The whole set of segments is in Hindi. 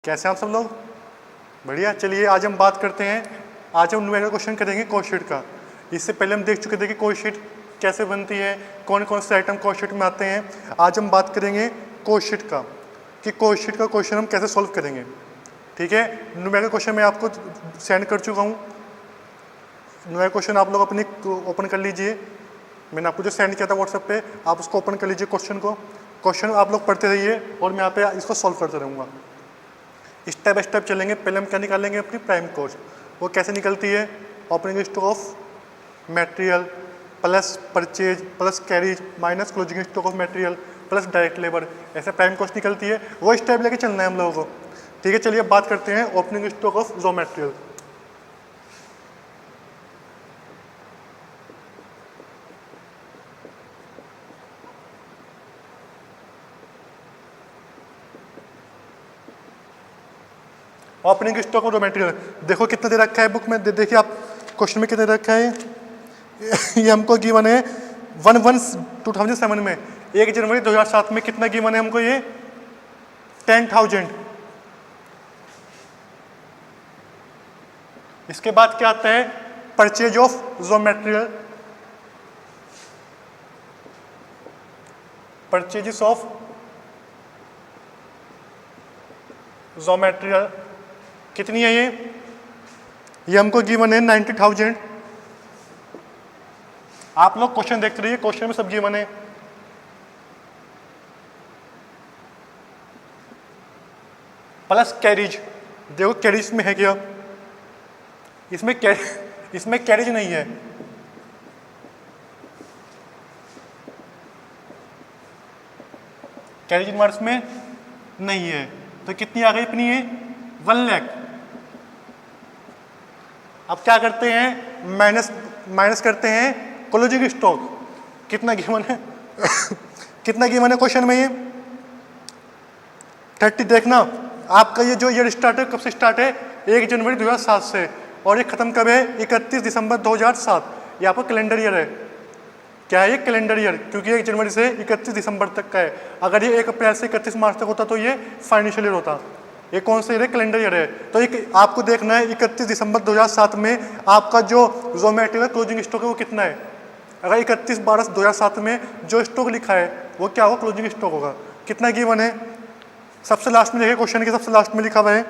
कैसे हैं आप सब लोग? बढ़िया। चलिए आज हम बात करते हैं, आज हम न्यूमेरिकल क्वेश्चन करेंगे कोशीट का। इससे पहले हम देख चुके थे कि कोशीट कैसे बनती है, कौन कौन से आइटम कोशीट में आते हैं। आज हम बात करेंगे कोशीट का, कि कोशीट का क्वेश्चन हम कैसे सॉल्व करेंगे। ठीक है, न्यूमेरिकल क्वेश्चन मैं आपको सेंड कर चुका हूँ। न्यूमेरिकल क्वेश्चन आप लोग अपनी ओपन कर लीजिए। मैंने आपको जो सेंड किया था व्हाट्सएप पे, आप उसको ओपन कर लीजिए क्वेश्चन को। क्वेश्चन आप लोग पढ़ते रहिए और मैं यहाँ पे इसको सॉल्व करता रहूँगा। स्टेप बाय स्टेप चलेंगे। पहले हम क्या निकालेंगे, अपनी प्राइम कॉस्ट। वो कैसे निकलती है, opening stock of material plus purchase plus carries minus closing stock of material plus direct labour, ऐसे प्राइम कॉस्ट निकलती है। वो स्टेप लेके चलना है हम लोगों को। ठीक है, चलिए अब बात करते हैं opening stock of raw material. Opening stock of raw material देखो कितना दे रखा है बुक में, देखिए आप क्वेश्चन में कितना दे रखा है। ये हमको गिवन है 1/1/2007 में, 1 जनवरी 2007 में कितना गिवन है हमको, ये 10,000। इसके बाद क्या आता है, purchase of raw material, purchases of raw material कितनी है ये हमको गिवन है 90,000। आप लोग क्वेश्चन देखते रहिए, क्वेश्चन में सब गिवन है। प्लस कैरीज, देखो कैरीज में है क्या, इसमें कैरीज नहीं है। कैरीज इनवर्स में नहीं है, तो कितनी आ गई अपनी ये 1 लाख। अब क्या करते हैं, माइनस करते हैं क्लोजिंग स्टॉक। कितना गिवन है कितना गिवन है क्वेश्चन में, ये 30। देखना आपका ये जो ईयर स्टार्ट है, कब से स्टार्ट है, 1 जनवरी 2007 से, और ये खत्म कब है, 31 दिसंबर 2007। ये आपका कैलेंडर ईयर है। क्या है ये, कैलेंडर ईयर, क्योंकि 1 जनवरी से 31 दिसंबर तक का है। अगर ये 1 अप्रैल से 31 मार्च तक होता तो ये फाइनेंशियल ईयर होता। ये कौन सा ईयर है, कैलेंडर ईयर है। तो एक आपको देखना है 31 दिसंबर 2007 में आपका जो रॉ मटेरियल क्लोजिंग स्टॉक है वो कितना है। अगर 31/12/2007 में जो स्टॉक लिखा है वो क्या होगा, क्लोजिंग स्टॉक होगा। कितना गिवन है, सबसे लास्ट में देखिए, क्वेश्चन के सबसे लास्ट में लिखा हुआ है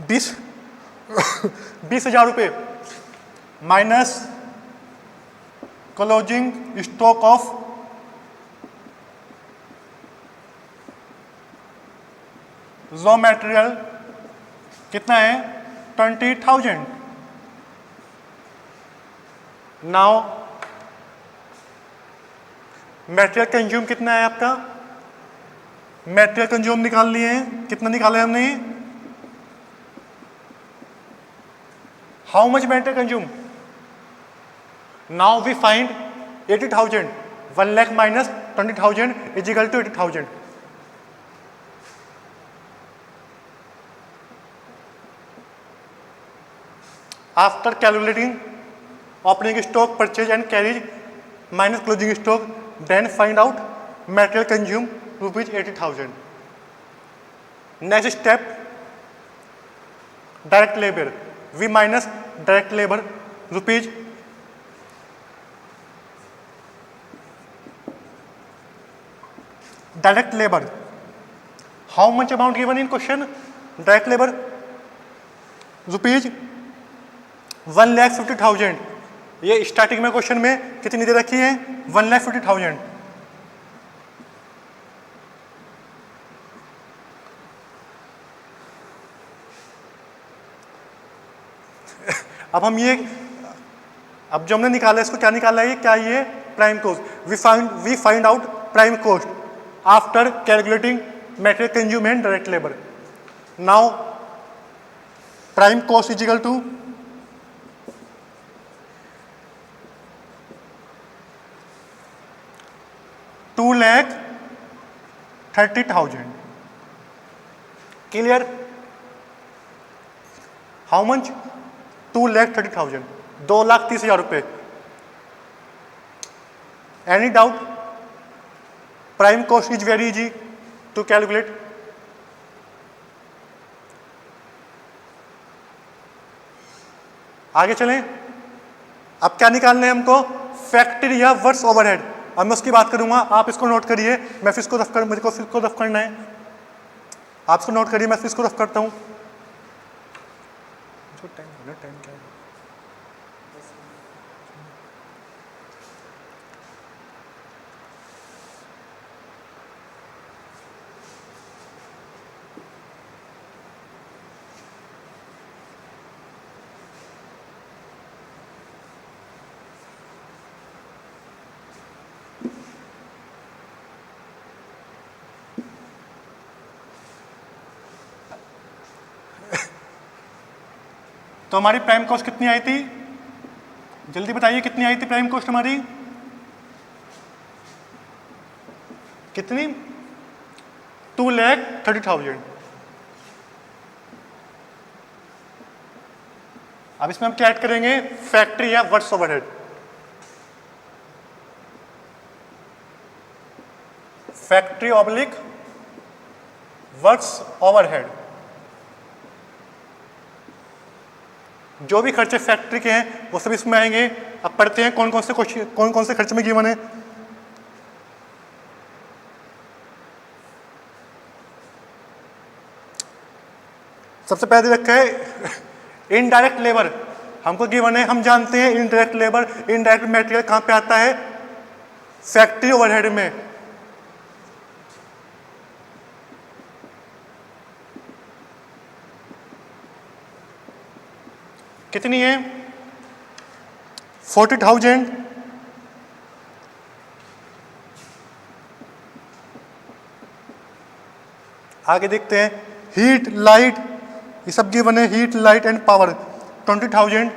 20,000 रुपये minus closing stock of raw material कितना है, 20,000। नाउ मटेरियल कंज्यूम कितना है आपका, मटेरियल कंज्यूम निकाल लिए हैं, कितना निकाला है हमने, how much material consume. Now we find 80,000, 1 lakh minus 20,000 is equal to 80,000। After calculating opening stock, purchase and carriage minus closing stock, then find out material consumed rupees 80,000. Next step, direct labor. We minus direct labor rupees direct labor. How much amount given in question? Direct labor rupees 1,50,000। ये स्टार्टिंग में क्वेश्चन में कितनी दे रखी है, 1,50,000। अब जो हमने निकाला है इसको क्या निकाला है, क्या ये prime cost. We find out prime cost after calculating material consume and direct labour. Now prime cost is equal to 2,30,000। Clear, how much, 2,30,000, 2,30,000 रुपये। Any doubt? Prime cost is very easy to calculate. आगे चलें। अब क्या निकालना है हमको? फैक्ट्री या वर्क्स ओवरहेड। अब मैं उसकी बात करूंगा, आप इसको नोट करिए, मैं फिर इसको मेरे को फिर रफ करना है, आप इसको नोट करिए, मैं फिर इसको रफ करता हूँ। जो टाइम क्या है? तो हमारी प्राइम कॉस्ट कितनी आई थी? जल्दी बताइए कितनी आई थी प्राइम कॉस्ट हमारी? कितनी? 2,30,000। अब इसमें हम क्या ऐड करेंगे? फैक्ट्री या works overhead. Factory oblique works overhead. जो भी खर्चे फैक्ट्री के हैं वो सब इसमें आएंगे। अब पढ़ते हैं कौन कौन से खर्चे में गिवन है। सबसे पहले रखा है इनडायरेक्ट लेबर। हमको गिवन है, हम जानते हैं इनडायरेक्ट लेबर, इनडायरेक्ट मटेरियल कहां पे आता है? फैक्ट्री ओवरहेड में। कितनी है? 40,000। आगे देखते हैं हीट लाइट, ये सब गिवन है, हीट लाइट एंड पावर 20,000।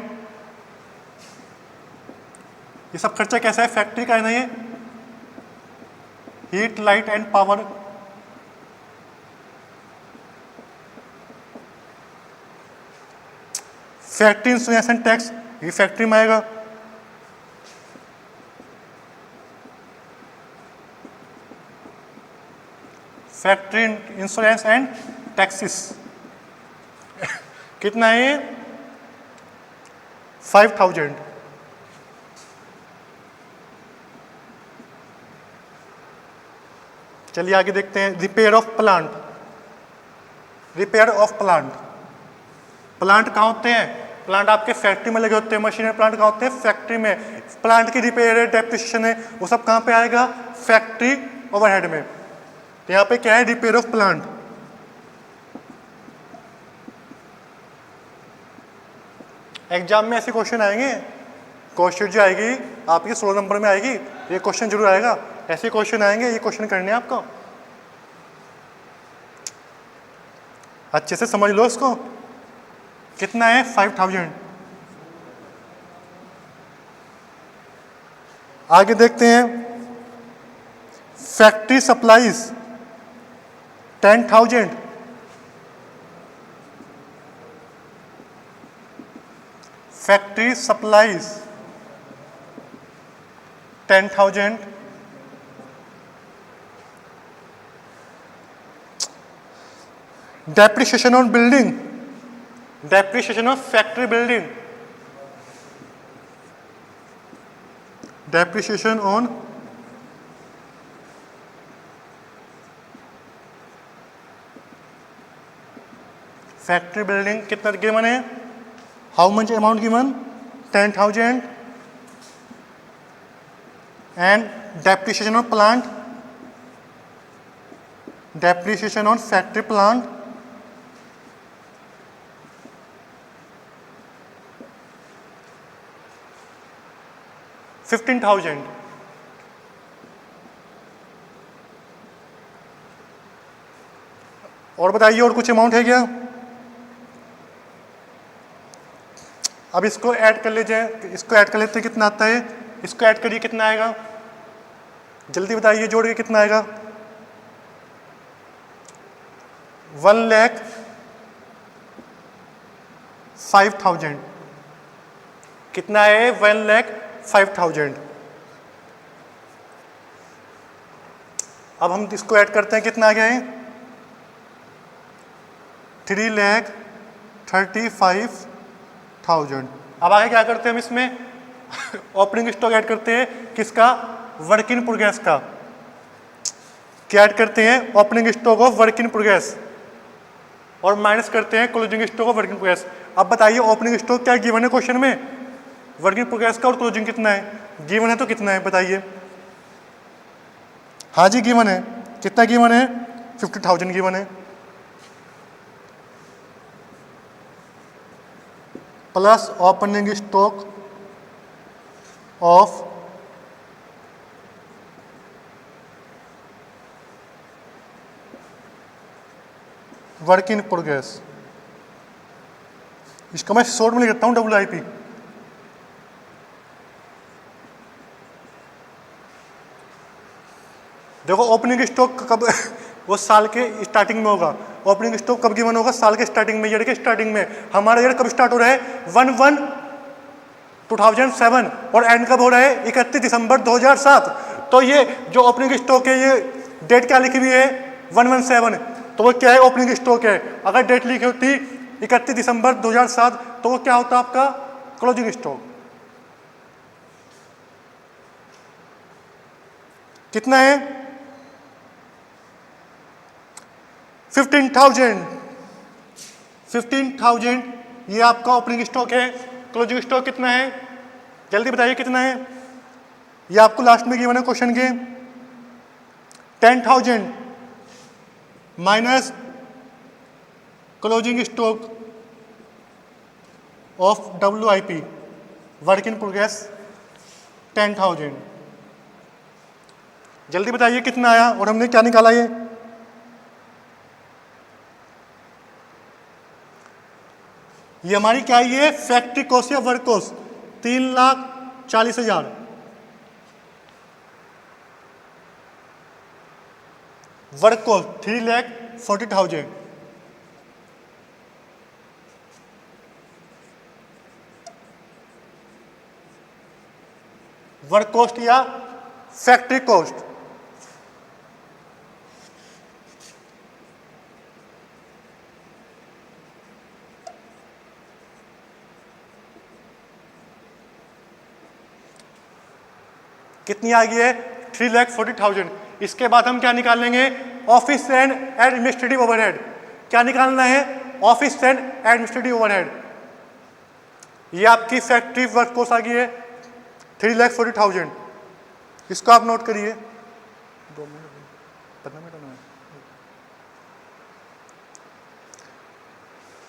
ये सब खर्चा कैसा है? फैक्ट्री का है ना ये, heat light and power. Factory insurance and tax, ये फैक्ट्री में आएगा। फैक्ट्री इंश्योरेंस एंड टैक्सेस कितना है ये? 5,000। चलिए आगे देखते हैं repair of plant. Repair of plant, plant कहाँ होते हैं? प्लांट आपके फैक्ट्री में लगे होते हैं। मशीनरी प्लांट कहाँ होते हैं? फैक्ट्री में। प्लांट की रिपेयर है, डेप्रिसिएशन है, वो सब कहाँ पे आएगा? फैक्ट्री ओवरहेड में। तो यहाँ पे क्या है? Repair of plant. एग्जाम में ऐसे क्वेश्चन आएंगे, क्वेश्चन जो आएगी आपकी 16 नंबर में आएगी, ये क्वेश्चन जरूर आएगा। ऐसे क्वेश्चन आएंगे, ये क्वेश्चन करने हैं आपको, अच्छे से समझ लो इसको। कितना है? 5,000। आगे देखते हैं factory supplies 10,000। Factory supplies 10,000। Depreciation on building, depreciation of factory building, depreciation on factory building कितना गिवन है? How much amount given? 10,000। And depreciation on plant, depreciation on factory plant 15,000। और बताइए और कुछ अमाउंट है क्या? अब इसको ऐड कर लीजिए, इसको ऐड कर लेते हैं, कितना आता है? इसको ऐड करिए, कितना आएगा? जल्दी बताइए, जोड़ के कितना आएगा? 1,05,000। कितना है? 1,05,000। अब हम इसको ऐड करते हैं, कितना आ गया है? 3,35,000। अब आगे क्या करते हैं हम इसमें ओपनिंग स्टॉक ऐड करते हैं किसका, वर्क इन प्रोग्रेस का। क्या ऐड करते हैं, opening stock of work in progress, और माइनस करते हैं closing stock of work in progress. अब बताइए ओपनिंग स्टॉक क्या गिवन है क्वेश्चन में, वर्क इन प्रोग्रेस का, और क्लोजिंग कितना है, गिवन है तो कितना है बताइए। हाँ जी गिवन है, कितना गिवन है, 50,000 गिवन है, plus opening stock of work in progress. इसका मैं शॉर्ट में लिखता हूं WIP। देखो ओपनिंग स्टॉक कब वो साल के स्टार्टिंग में होगा, ओपनिंग स्टॉक कब गिवन होगा, साल के स्टार्टिंग में, ईयर के स्टार्टिंग में। हमारा ईयर कब स्टार्ट हो रहा है, 1/1/2007, और एंड कब हो रहा है, 31 दिसंबर 2007। तो ये जो ओपनिंग स्टॉक है, ये डेट क्या लिखी हुई है, 1/1/7, तो वो क्या है, ओपनिंग स्टॉक है। अगर डेट लिखी होती 31 दिसंबर 2007 तो वो क्या होता आपका, क्लोजिंग स्टॉक। कितना है, 15,000 ये आपका ओपनिंग स्टॉक है। क्लोजिंग स्टॉक कितना है, जल्दी बताइए कितना है, ये आपको लास्ट में गिवन है क्वेश्चन के। 10,000 minus closing stock of WIP, work in progress 10,000। जल्दी बताइए कितना आया, और हमने क्या निकाला ये हमारी क्या है, ये फैक्ट्री कॉस्ट या work cost 3,40,000, work cost 3,40,000, work cost या फैक्ट्री कॉस्ट। कितनी आ गई है, 3,40,000। इसके बाद हम क्या निकाल लेंगे, ऑफिस एंड एडमिनिस्ट्रेटिव ओवरहेड। क्या निकालना है, ऑफिस एंड एडमिनिस्ट्रेटिव ओवरहेड। ये आपकी फैक्ट्री वर्क कॉस्ट आ गई है 3,40,000। इसको आप नोट करिए, 2 minute 15 minute.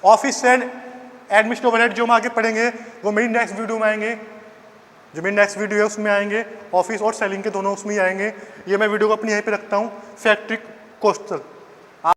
Office and administrative overhead जो हम आगे पढ़ेंगे वो मेरी नेक्स्ट वीडियो में आएंगे, जो मेरी नेक्स्ट वीडियो है उसमें आएंगे, ऑफिस और सेलिंग के दोनों उसमें ही आएंगे। ये मैं वीडियो को अपनी यहीं पे रखता हूँ फैक्ट्री कॉस्ट तक।